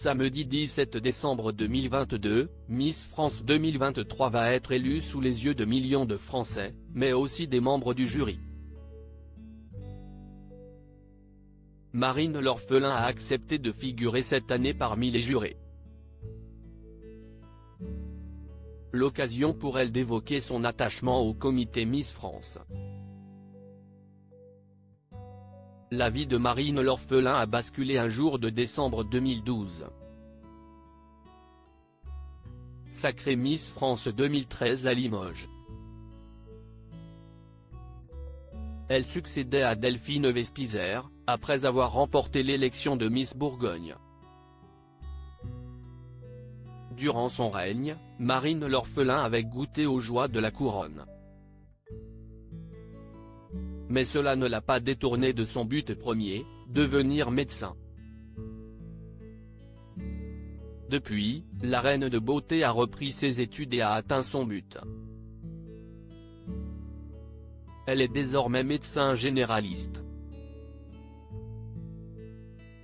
Samedi 17 décembre 2022, Miss France 2023 va être élue sous les yeux de millions de Français, mais aussi des membres du jury. Marine L'Orphelin a accepté de figurer cette année parmi les jurés. L'occasion pour elle d'évoquer son attachement au comité Miss France. La vie de Marine L'Orphelin a basculé un jour de décembre 2012. Sacrée Miss France 2013 à Limoges. Elle succédait à Delphine Vespizer, après avoir remporté l'élection de Miss Bourgogne. Durant son règne, Marine L'Orphelin avait goûté aux joies de la couronne. Mais cela ne l'a pas détournée de son but premier, devenir médecin. Depuis, la reine de beauté a repris ses études et a atteint son but. Elle est désormais médecin généraliste.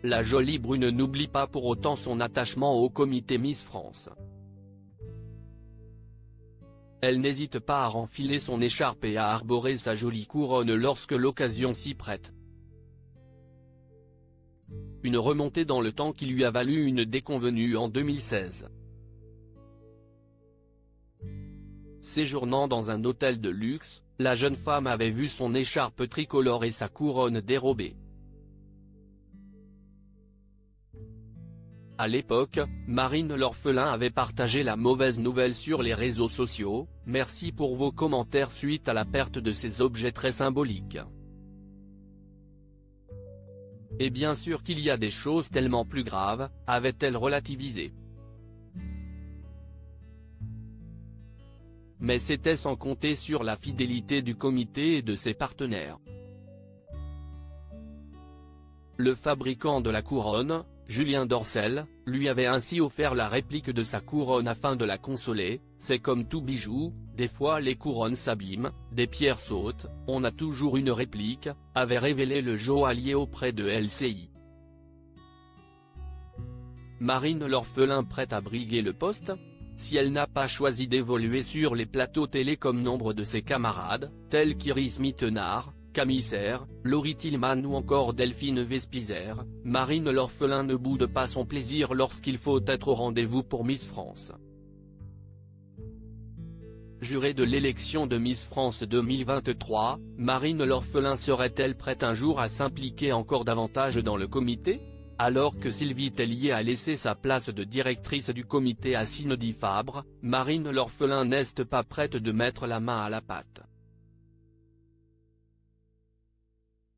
La jolie brune n'oublie pas pour autant son attachement au comité Miss France. Elle n'hésite pas à renfiler son écharpe et à arborer sa jolie couronne lorsque l'occasion s'y prête. Une remontée dans le temps qui lui a valu une déconvenue en 2016. Séjournant dans un hôtel de luxe, la jeune femme avait vu son écharpe tricolore et sa couronne dérobée. À l'époque, Marine L'Orphelin avait partagé la mauvaise nouvelle sur les réseaux sociaux. « Merci pour vos commentaires suite à la perte de ces objets très symboliques. Et bien sûr qu'il y a des choses tellement plus graves », avait-elle relativisé. Mais c'était sans compter sur la fidélité du comité et de ses partenaires. Le fabricant de la couronne, Julien Dorcel, lui avait ainsi offert la réplique de sa couronne afin de la consoler. « C'est comme tout bijou, des fois les couronnes s'abîment, des pierres sautent, on a toujours une réplique », avait révélé le joaillier auprès de LCI. Marine L'Orphelin prête à briguer le poste ? Si elle n'a pas choisi d'évoluer sur les plateaux télé comme nombre de ses camarades, tels qu'Iris Mittenard, Camille Serre, Laurie Tillman ou encore Delphine Vespizer, Marine L'Orphelin ne boude pas son plaisir lorsqu'il faut être au rendez-vous pour Miss France. Jurée de l'élection de Miss France 2023, Marine L'Orphelin serait-elle prête un jour à s'impliquer encore davantage dans le comité ? Alors que Sylvie Tellier a laissé sa place de directrice du comité à Cindy Fabre, Marine L'Orphelin n'est pas prête de mettre la main à la pâte.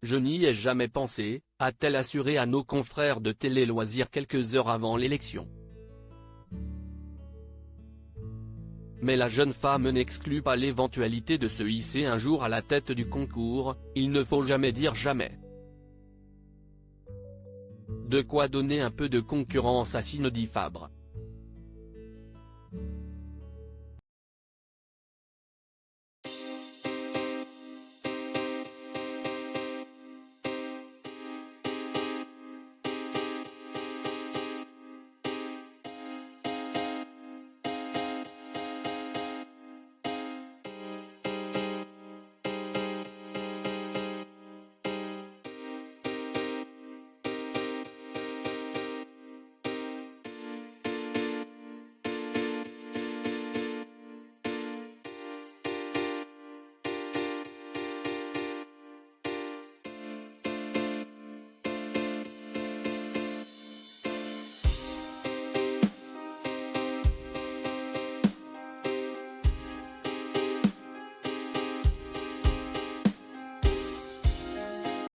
« Je n'y ai jamais pensé », a-t-elle assuré à nos confrères de Télé Loisirs quelques heures avant l'élection. Mais la jeune femme n'exclut pas l'éventualité de se hisser un jour à la tête du concours. Il ne faut jamais dire jamais. De quoi donner un peu de concurrence à Cindy Fabre.